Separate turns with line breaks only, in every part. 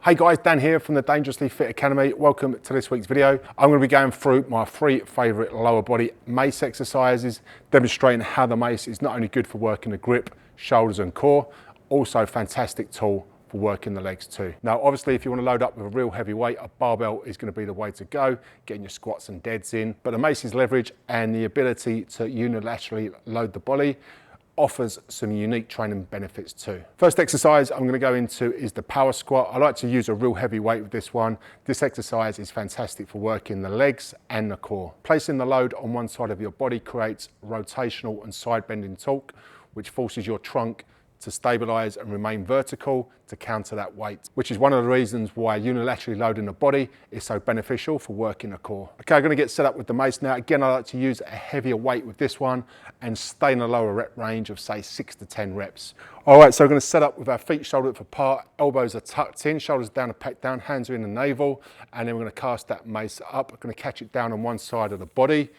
Hey guys, Dan here from the Dangerously Fit Academy. Welcome to this week's video. I'm going to be going through my 3 favourite lower body mace exercises, demonstrating how the mace is not only good for working the grip, shoulders and core, also a fantastic tool for working the legs too. Now obviously if you want to load up with a real heavy weight, a barbell is going to be the way to go, getting your squats and deads in. But the mace's leverage and the ability to unilaterally load the body offers some unique training benefits too. First exercise I'm going to go into is the power squat. I like to use a real heavy weight with this one. This exercise is fantastic for working the legs and the core. Placing the load on one side of your body creates rotational and side bending torque, which forces your trunk to stabilize and remain vertical to counter that weight, which is one of the reasons why unilaterally loading the body is so beneficial for working the core. Okay, I'm going to get set up with the mace now. Again, I like to use a heavier weight with this one and stay in a lower rep range of say 6 to 10 reps. All right, so we're going to set up with our feet shoulder width apart, elbows are tucked in, shoulders down and packed down, hands are in the navel, and then we're going to cast that mace up. We're going to catch it down on one side of the body,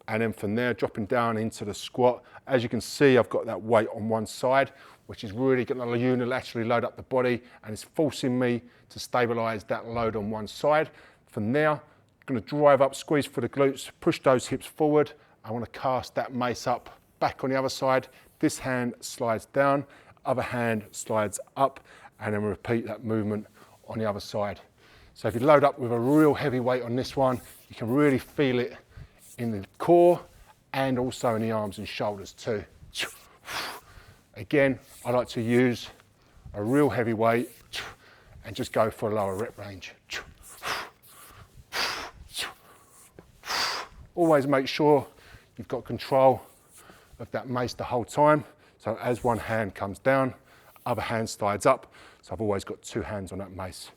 and then from there dropping down into the squat. As you can see, I've got that weight on one side, which is really going to unilaterally load up the body and it's forcing me to stabilize that load on one side. From there, I'm going to drive up, squeeze for the glutes, push those hips forward. I want to cast that mace up, back on the other side. This hand slides down, other hand slides up, and then repeat that movement on the other side. So if you load up with a real heavy weight on this one, you can really feel it in the core and also in the arms and shoulders too. Again, I like to use a real heavy weight and just go for a lower rep range. Always make sure you've got control of that mace the whole time. So as one hand comes down, other hand slides up. So I've always got 2 hands on that mace.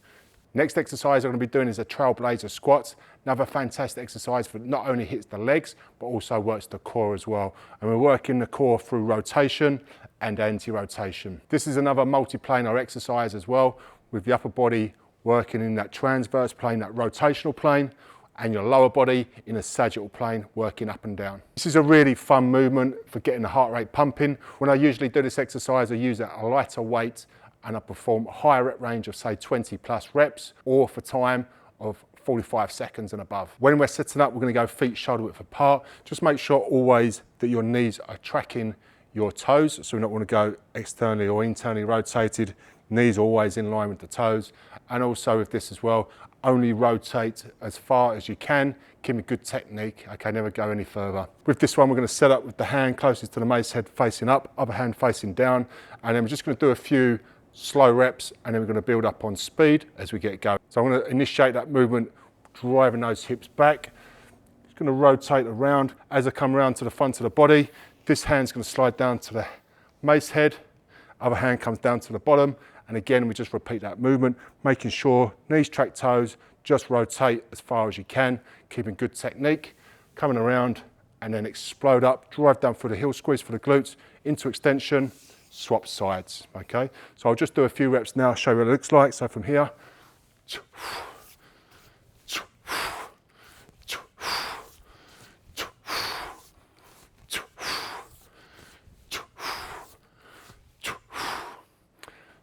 Next exercise I'm going to be doing is a Trailblazer Squats. Another fantastic exercise for not only hits the legs, but also works the core as well. And we're working the core through rotation and anti-rotation. This is another multi-planar exercise as well, with the upper body working in that transverse plane, that rotational plane, and your lower body in a sagittal plane, working up and down. This is a really fun movement for getting the heart rate pumping. When I usually do this exercise, I use a lighter weight and I perform a higher rep range of say 20 plus reps, or for time of 45 seconds and above. When we're setting up, we're going to go feet shoulder width apart. Just make sure always that your knees are tracking your toes, so we don't want to go externally or internally rotated. Knees always in line with the toes. And also with this as well, only rotate as far as you can. Keep a good technique, okay, never go any further. With this one, we're going to set up with the hand closest to the mace head facing up, other hand facing down, and then we're just going to do a few slow reps, and then we're going to build up on speed as we get going. So I'm going to initiate that movement, driving those hips back. Just going to rotate around. As I come around to the front of the body, this hand's going to slide down to the mace head, other hand comes down to the bottom, and again we just repeat that movement, making sure knees track toes, just rotate as far as you can, keeping good technique, coming around and then explode up, drive down through the heel, squeeze for the glutes, into extension, swap sides, okay? So I'll just do a few reps now, show you what it looks like. So from here, so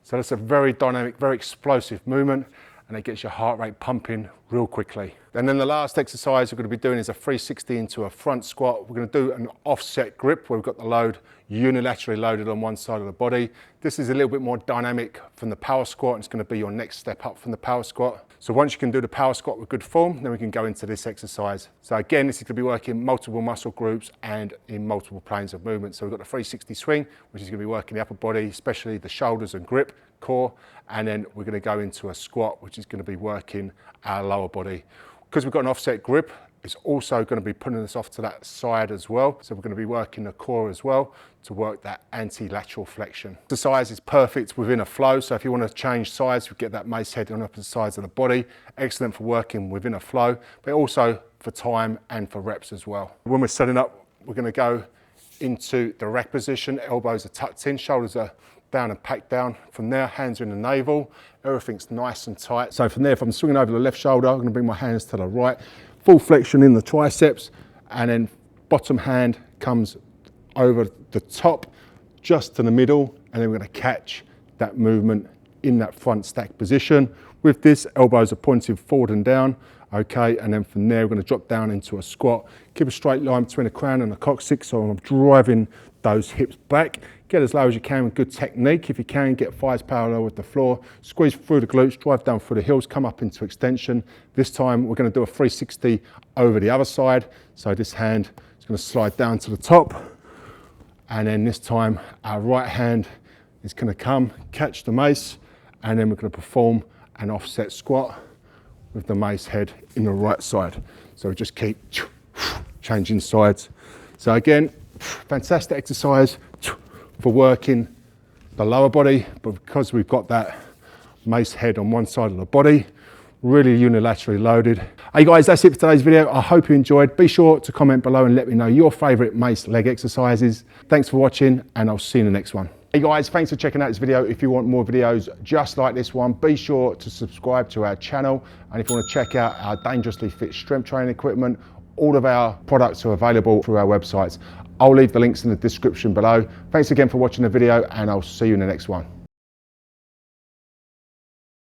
that's a very dynamic, very explosive movement, and it gets your heart rate pumping real quickly. And then the last exercise we're going to be doing is a 360 into a front squat. We're going to do an offset grip where we've got the load unilaterally loaded on one side of the body. This is a little bit more dynamic from the power squat, and it's going to be your next step up from the power squat. So once you can do the power squat with good form, then we can go into this exercise. So again, this is going to be working multiple muscle groups and in multiple planes of movement. So we've got the 360 swing, which is going to be working the upper body, especially the shoulders and grip, core, and then we're going to go into a squat, which is going to be working our lower body. Because we've got an offset grip, it's also going to be putting us off to that side as well. So we're going to be working the core as well to work that anti-lateral flexion. The size is perfect within a flow. So if you want to change sides, we get that mace head on opposite sides of the body. Excellent for working within a flow, but also for time and for reps as well. When we're setting up, we're going to go into the rack position. Elbows are tucked in, shoulders are down and packed down. From there, hands are in the navel. Everything's nice and tight. So from there, if I'm swinging over the left shoulder, I'm going to bring my hands to the right. Full flexion in the triceps, and then bottom hand comes over the top, just to the middle, and then we're going to catch that movement in that front stack position With this, elbows are pointed forward and down, okay, and then from there we're going to drop down into a squat. Keep a straight line between the crown and the coccyx, so I'm driving those hips back. Get as low as you can with good technique. If you can, get thighs parallel with the floor. Squeeze through the glutes, drive down through the heels, come up into extension. This time we're going to do a 360 over the other side. So this hand is going to slide down to the top. And then this time our right hand is going to come, catch the mace, and then we're going to perform an offset squat with the mace head in the right side. So we just keep changing sides. So again, fantastic exercise for working the lower body, but because we've got that mace head on one side of the body, really unilaterally loaded. Hey guys, that's it for today's video. I hope you enjoyed. Be sure to comment below and let me know your favorite mace leg exercises. Thanks for watching, and I'll see you in the next one. Hey guys, thanks for checking out this video. If you want more videos just like this one, be sure to subscribe to our channel. And if you want to check out our dangerously fit strength training equipment, all of our products are available through our websites. I'll leave the links in the description below. Thanks again for watching the video, and I'll see you in the next one.